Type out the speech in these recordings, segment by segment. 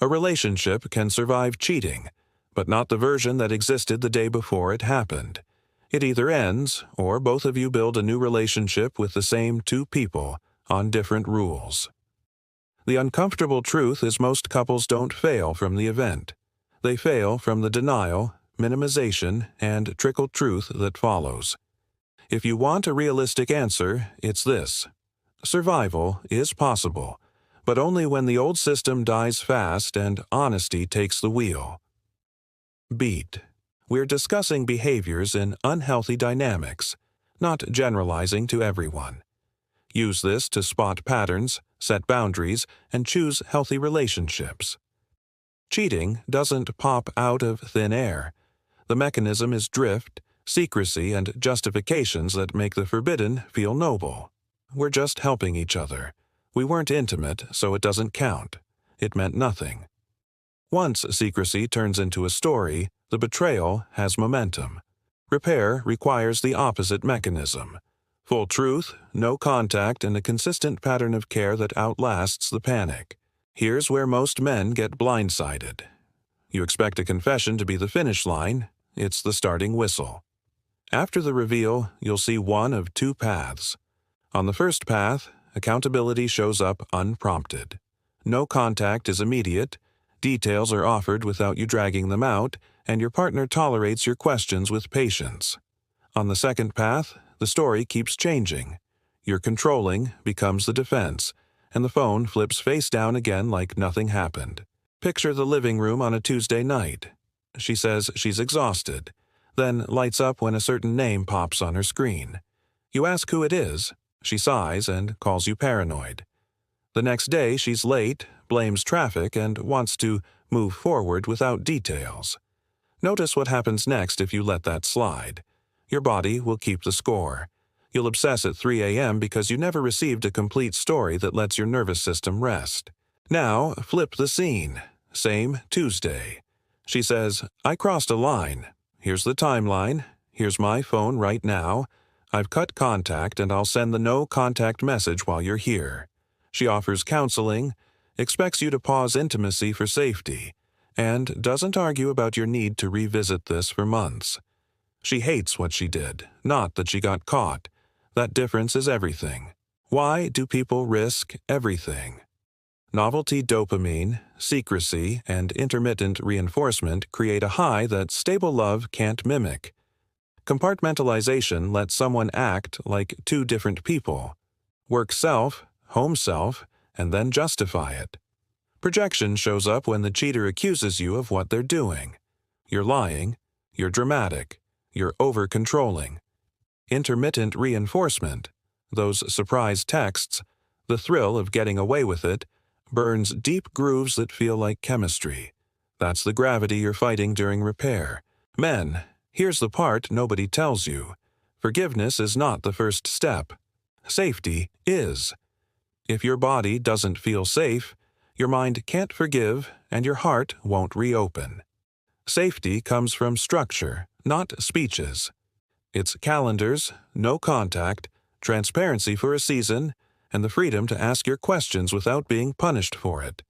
A relationship can survive cheating, but not the version that existed the day before it happened. It either ends, or both of you build a new relationship with the same two people on different rules. The uncomfortable truth is most couples don't fail from the event. They fail from the denial, minimization, and trickle truth that follows. If you want a realistic answer, it's this. Survival is possible, but only when the old system dies fast and honesty takes the wheel. Beat. We're discussing behaviors in unhealthy dynamics, not generalizing to everyone. Use this to spot patterns, set boundaries, and choose healthy relationships. Cheating doesn't pop out of thin air. The mechanism is drift, secrecy, and justifications that make the forbidden feel noble. We're just helping each other. We weren't intimate, so it doesn't count. It meant nothing. Once secrecy turns into a story, the betrayal has momentum. Repair requires the opposite mechanism. Full truth, no contact, and a consistent pattern of care that outlasts the panic. Here's where most men get blindsided. You expect a confession to be the finish line. It's the starting whistle. After the reveal, you'll see one of two paths. On the first path, accountability shows up unprompted. No contact is immediate. Details are offered without you dragging them out, and your partner tolerates your questions with patience. On the second path, the story keeps changing. Your controlling becomes the defense, and the phone flips face down again like nothing happened. Picture the living room on a Tuesday night. She says she's exhausted, then lights up when a certain name pops on her screen. You ask who it is. She sighs and calls you paranoid. The next day she's late, blames traffic, and wants to move forward without details. Notice what happens next if you let that slide. Your body will keep the score. You'll obsess at 3 a.m. because you never received a complete story that lets your nervous system rest. Now, flip the scene. Same Tuesday. She says, I crossed a line. Here's the timeline. Here's my phone right now. I've cut contact and I'll send the no contact message while you're here. She offers counseling, expects you to pause intimacy for safety, and doesn't argue about your need to revisit this for months. She hates what she did, not that she got caught. That difference is everything. Why do people risk everything? Novelty dopamine, secrecy, and intermittent reinforcement create a high that stable love can't mimic. Compartmentalization lets someone act like two different people. Work self, home self, and then justify it. Projection shows up when the cheater accuses you of what they're doing. You're lying, you're dramatic, you're over-controlling. Intermittent reinforcement, those surprise texts, the thrill of getting away with it, burns deep grooves that feel like chemistry. That's the gravity you're fighting during repair. Men, here's the part nobody tells you. Forgiveness is not the first step. Safety is. If your body doesn't feel safe, your mind can't forgive and your heart won't reopen. Safety comes from structure, not speeches. It's calendars, no contact, transparency for a season, and the freedom to ask your questions without being punished for it.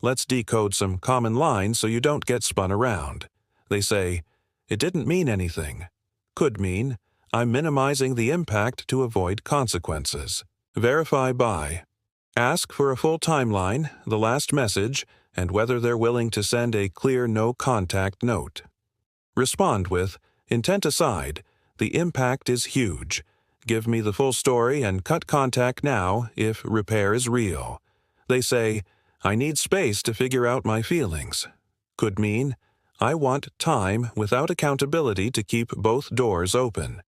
Let's decode some common lines so you don't get spun around. They say, it didn't mean anything. Could mean, I'm minimizing the impact to avoid consequences. Verify by. Ask for a full timeline, the last message, and whether they're willing to send a clear no-contact note. Respond with, intent aside, the impact is huge. Give me the full story and cut contact now if repair is real. They say, I need space to figure out my feelings. Could mean, I want time without accountability to keep both doors open.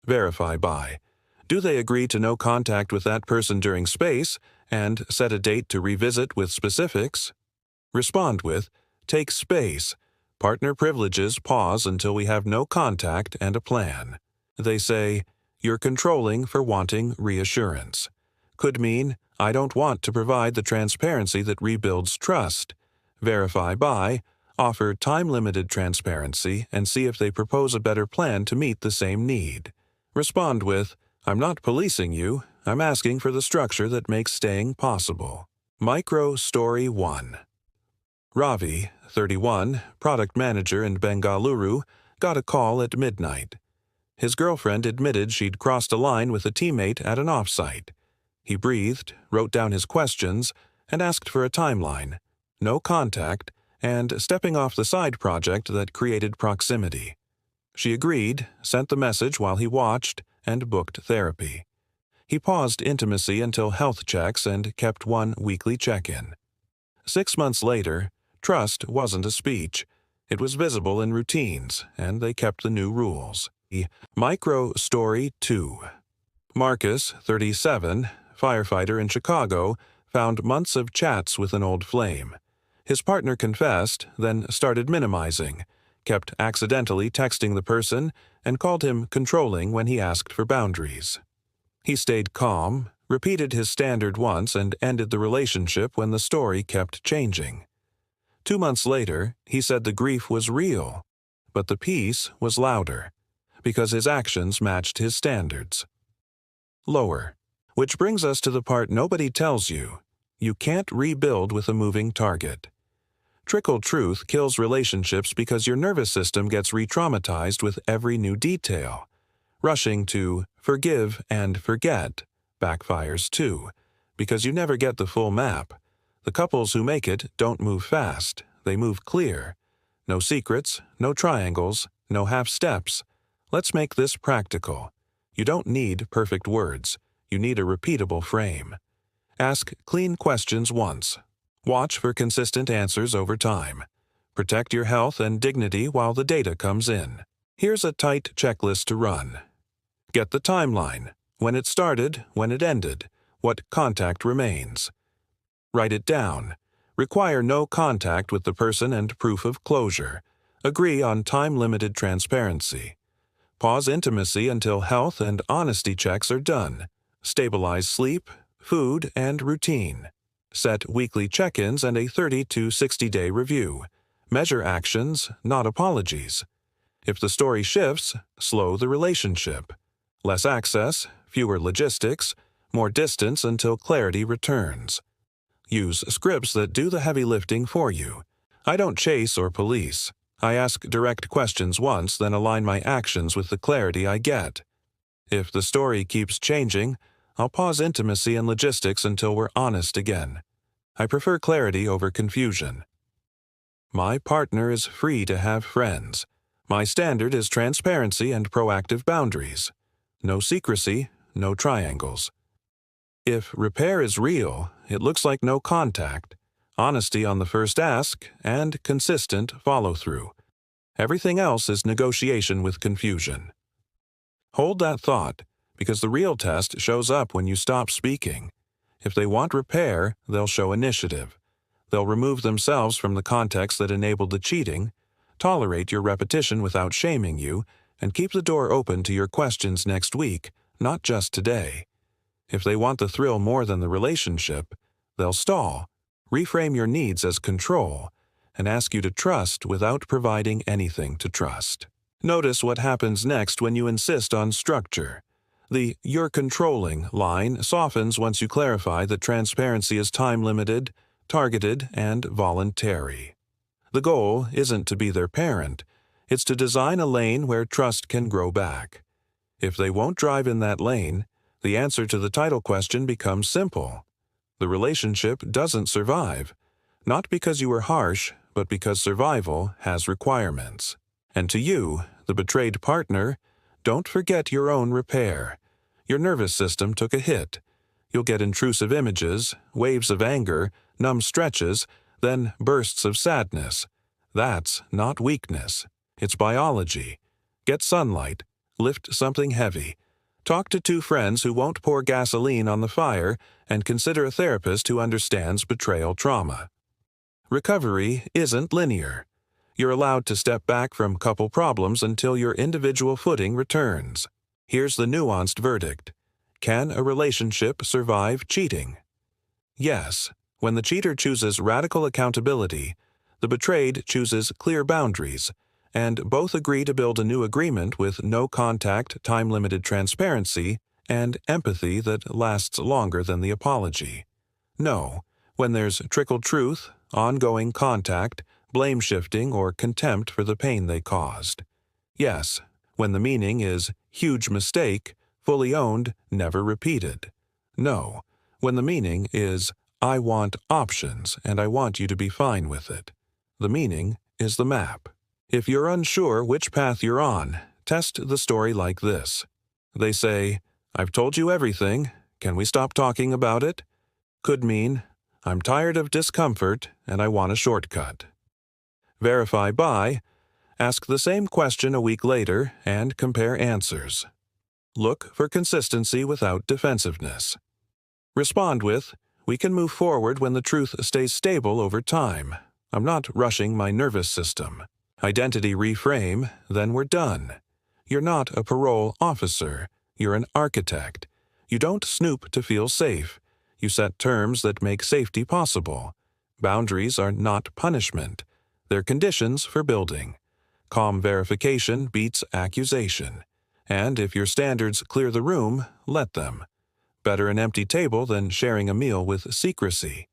Verify by. Do they agree to no contact with that person during space and set a date to revisit with specifics? Respond with, take space. Partner privileges pause until we have no contact and a plan. They say, you're controlling for wanting reassurance. Could mean, I don't want to provide the transparency that rebuilds trust. Verify by, offer time-limited transparency and see if they propose a better plan to meet the same need. Respond with, I'm not policing you, I'm asking for the structure that makes staying possible. Micro Story 1. Ravi, 31, product manager in Bengaluru, got a call at midnight. His girlfriend admitted she'd crossed a line with a teammate at an offsite. He breathed, wrote down his questions, and asked for a timeline, no contact, and stepping off the side project that created proximity. She agreed, sent the message while he watched, and booked therapy. He paused intimacy until health checks and kept one weekly check-in. 6 months later, trust wasn't a speech. It was visible in routines, and they kept the new rules. Micro Story 2. Marcus, 37, firefighter in Chicago, found months of chats with an old flame. His partner confessed, then started minimizing, kept accidentally texting the person, and called him controlling when he asked for boundaries. He stayed calm, repeated his standard once, and ended the relationship when the story kept changing. 2 months later, he said the grief was real, but the peace was louder, because his actions matched his standards. Lower. Which brings us to the part nobody tells you. You can't rebuild with a moving target. Trickle truth kills relationships because your nervous system gets re-traumatized with every new detail. Rushing to forgive and forget backfires too, because you never get the full map. The couples who make it don't move fast, they move clear. No secrets, no triangles, no half steps. Let's make this practical. You don't need perfect words. You need a repeatable frame. Ask clean questions once. Watch for consistent answers over time. Protect your health and dignity while the data comes in. Here's a tight checklist to run. Get the timeline. When it started, when it ended, what contact remains. Write it down. Require no contact with the person and proof of closure. Agree on time-limited transparency. Pause intimacy until health and honesty checks are done. Stabilize sleep, food, and routine. Set weekly check-ins and a 30 to 60-day review. Measure actions, not apologies. If the story shifts, slow the relationship. Less access, fewer logistics, more distance until clarity returns. Use scripts that do the heavy lifting for you. I don't chase or police. I ask direct questions once, then align my actions with the clarity I get. If the story keeps changing, I'll pause intimacy and logistics until we're honest again. I prefer clarity over confusion. My partner is free to have friends. My standard is transparency and proactive boundaries. No secrecy, no triangles. If repair is real, it looks like no contact, honesty on the first ask, and consistent follow-through. Everything else is negotiation with confusion. Hold that thought, because the real test shows up when you stop speaking. If they want repair, they'll show initiative. They'll remove themselves from the context that enabled the cheating, tolerate your repetition without shaming you, and keep the door open to your questions next week, not just today. If they want the thrill more than the relationship, they'll stall, reframe your needs as control, and ask you to trust without providing anything to trust. Notice what happens next when you insist on structure. The "you're controlling" line softens once you clarify that transparency is time-limited, targeted, and voluntary. The goal isn't to be their parent. It's to design a lane where trust can grow back. If they won't drive in that lane, the answer to the title question becomes simple. The relationship doesn't survive, not because you were harsh, but because survival has requirements. And to you, the betrayed partner, don't forget your own repair. Your nervous system took a hit. You'll get intrusive images, waves of anger, numb stretches, then bursts of sadness. That's not weakness. It's biology. Get sunlight. Lift something heavy. Talk to 2 friends who won't pour gasoline on the fire, and consider a therapist who understands betrayal trauma. Recovery isn't linear. You're allowed to step back from couple problems until your individual footing returns. Here's the nuanced verdict. Can a relationship survive cheating? Yes, when the cheater chooses radical accountability, the betrayed chooses clear boundaries, and both agree to build a new agreement with no contact, time-limited transparency, and empathy that lasts longer than the apology. No, when there's trickle truth, ongoing contact, blame shifting, or contempt for the pain they caused. Yes, when the meaning is huge mistake, fully owned, never repeated. No, when the meaning is I want options and I want you to be fine with it. The meaning is the map. If you're unsure which path you're on, test the story like this. They say, I've told you everything, can we stop talking about it? Could mean, I'm tired of discomfort and I want a shortcut. Verify by, ask the same question a week later and compare answers. Look for consistency without defensiveness. Respond with, we can move forward when the truth stays stable over time. I'm not rushing my nervous system. Identity reframe, then we're done. You're not a parole officer. You're an architect. You don't snoop to feel safe. You set terms that make safety possible. Boundaries are not punishment. They're conditions for building. Calm verification beats accusation. And if your standards clear the room, let them. Better an empty table than sharing a meal with secrecy.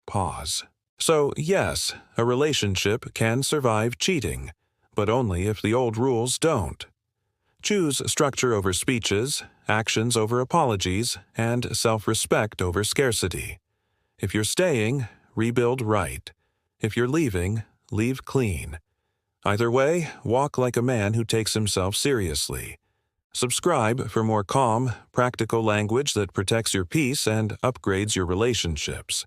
Pause. So, yes, a relationship can survive cheating, but only if the old rules don't. Choose structure over speeches, actions over apologies, and self-respect over scarcity. If you're staying, rebuild right. If you're leaving, leave clean. Either way, walk like a man who takes himself seriously. Subscribe for more calm, practical language that protects your peace and upgrades your relationships.